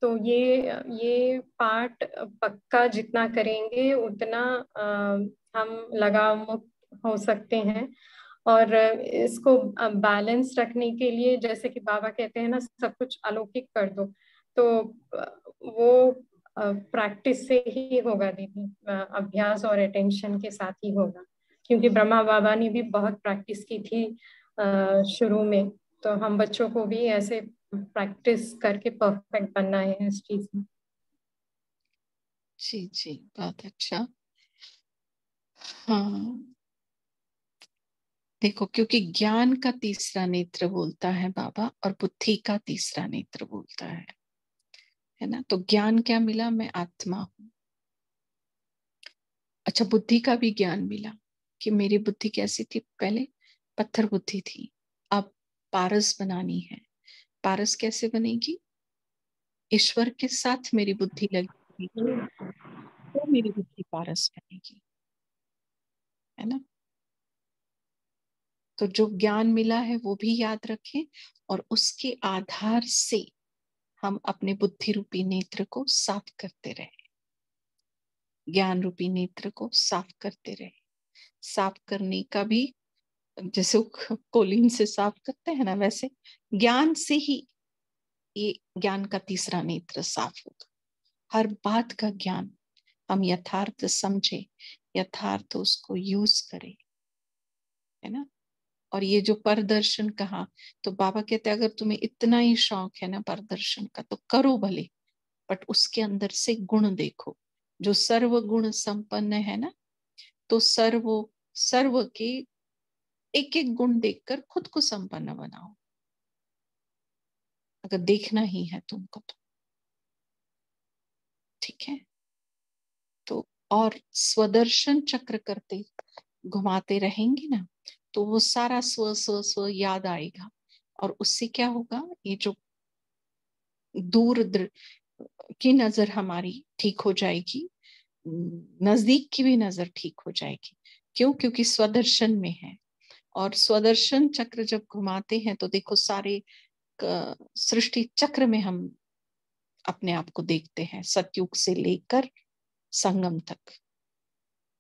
तो ये पार्ट पक्का जितना करेंगे उतना हम लगाव मुक्त हो सकते हैं। और इसको बैलेंस रखने के लिए जैसे कि बाबा कहते हैं ना, सब कुछ अलौकिक कर दो, तो वो प्रैक्टिस से ही होगा दीदी, अभ्यास और अटेंशन के साथ ही होगा। क्योंकि ब्रह्मा बाबा ने भी बहुत प्रैक्टिस की थी शुरू में, तो हम बच्चों को भी ऐसे प्रैक्टिस करके परफेक्ट बनना है इस चीज में। जी जी, बहुत अच्छा। हाँ, देखो, क्योंकि ज्ञान का तीसरा नेत्र बोलता है बाबा और बुद्धि का तीसरा नेत्र बोलता है ना। तो ज्ञान क्या मिला? मैं आत्मा हूं। अच्छा, बुद्धि का भी ज्ञान मिला कि मेरी बुद्धि कैसी थी? पहले पत्थर बुद्धि थी, अब पारस बनानी है। पारस कैसे बनेगी? ईश्वर के साथ मेरी बुद्धि लगेगी तो मेरी बुद्धि पारस बनेगी, है ना। तो जो ज्ञान मिला है वो भी याद रखें और उसके आधार से हम अपने बुद्धि रूपी नेत्र को साफ करते रहे, ज्ञान रूपी नेत्र को साफ करते रहे। साफ करने का भी जैसे कोलिन से साफ करते हैं ना, वैसे ज्ञान से ही ये ज्ञान का तीसरा नेत्र साफ होगा। हर बात का ज्ञान हम यथार्थ समझे, यथार्थ उसको यूज करें, है ना। और ये जो परदर्शन कहा, तो बाबा कहते हैं अगर तुम्हें इतना ही शौक है ना परदर्शन का तो करो भले, बट उसके अंदर से गुण देखो। जो सर्व गुण संपन्न है ना, तो सर्व के एक एक गुण देखकर खुद को संपन्न बनाओ, अगर देखना ही है तुमको तो, ठीक है। तो और स्वदर्शन चक्र करते घुमाते रहेंगे ना, तो वो सारा स्व स्व स्व याद आएगा। और उससे क्या होगा? ये जो दूर की नजर हमारी ठीक हो जाएगी, नजदीक की भी नजर ठीक हो जाएगी। क्यों? क्योंकि स्वदर्शन में है। और स्वदर्शन चक्र जब घुमाते हैं तो देखो सारे सृष्टि चक्र में हम अपने आप को देखते हैं, सतयुग से लेकर संगम तक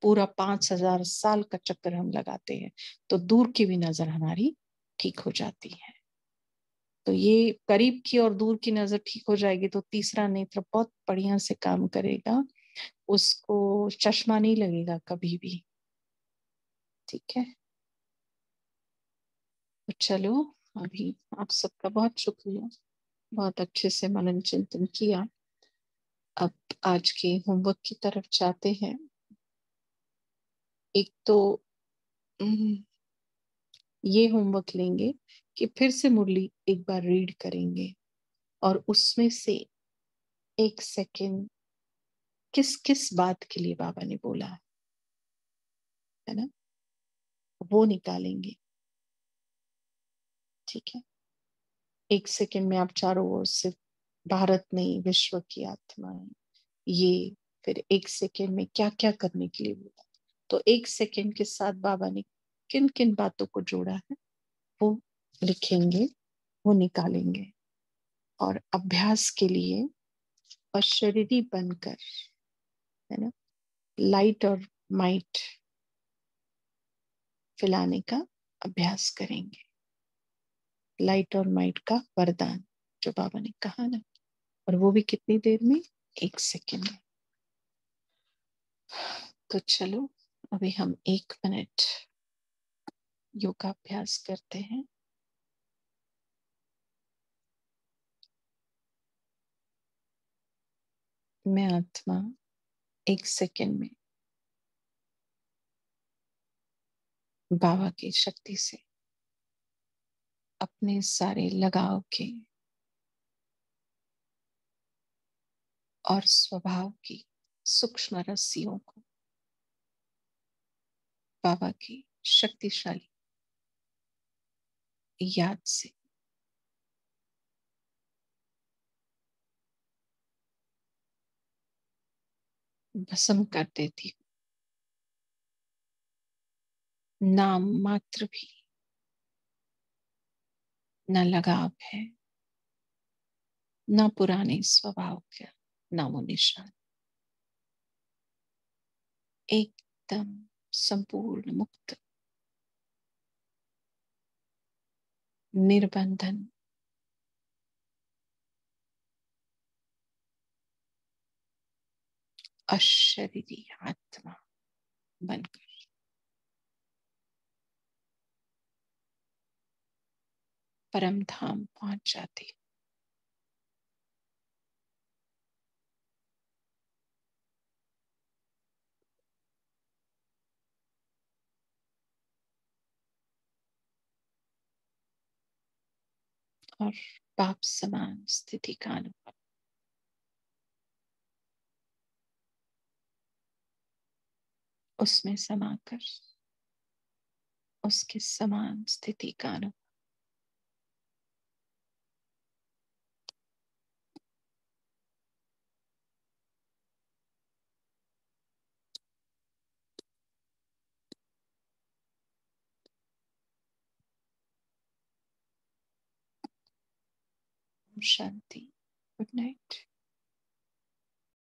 पूरा 5000 साल का चक्कर हम लगाते हैं, तो दूर की भी नजर हमारी ठीक हो जाती है। तो ये करीब की और दूर की नजर ठीक हो जाएगी तो तीसरा नेत्र बहुत बढ़िया से काम करेगा, उसको चश्मा नहीं लगेगा कभी भी, ठीक है। तो चलो, अभी आप सबका बहुत शुक्रिया, बहुत अच्छे से मनन चिंतन किया। अब आज के होमवर्क की तरफ जाते हैं। एक तो ये होमवर्क लेंगे कि फिर से मुरली एक बार रीड करेंगे और उसमें से 1 सेकेंड किस किस बात के लिए बाबा ने बोला है ना, वो निकालेंगे। ठीक है, 1 सेकेंड में आप चारों ओर सिर्फ भारत नहीं, विश्व की आत्माएं, ये फिर 1 सेकेंड में क्या क्या करने के लिए बोला, तो 1 सेकेंड के साथ बाबा ने किन किन बातों को जोड़ा है वो लिखेंगे, वो निकालेंगे। और अभ्यास के लिए अशरीरी बनकर, है ना, लाइट और माइट फैलाने का अभ्यास करेंगे। लाइट और माइट का वरदान जो बाबा ने कहा ना, और वो भी कितनी देर में, 1 सेकेंड में। तो चलो अभी हम 1 मिनट योगाभ्यास करते हैं। मैं आत्मा 1 सेकेंड में बाबा की शक्ति से अपने सारे लगाव के और स्वभाव की सूक्ष्म रस्सियों को बाबा की शक्तिशाली याद से भस्म कर देती हूँ। नाम मात्र भी न लगाव है, न पुराने स्वभाव का नामो निशान, एकदम संपूर्ण मुक्त, निर्बंधन, अशरीरी आत्मा बनकर परम धाम पहुंच जाती। और बाप समान स्थिति का अनुभव उसमें समाकर उसके समान स्थिति का अनुभव शांति। Good night.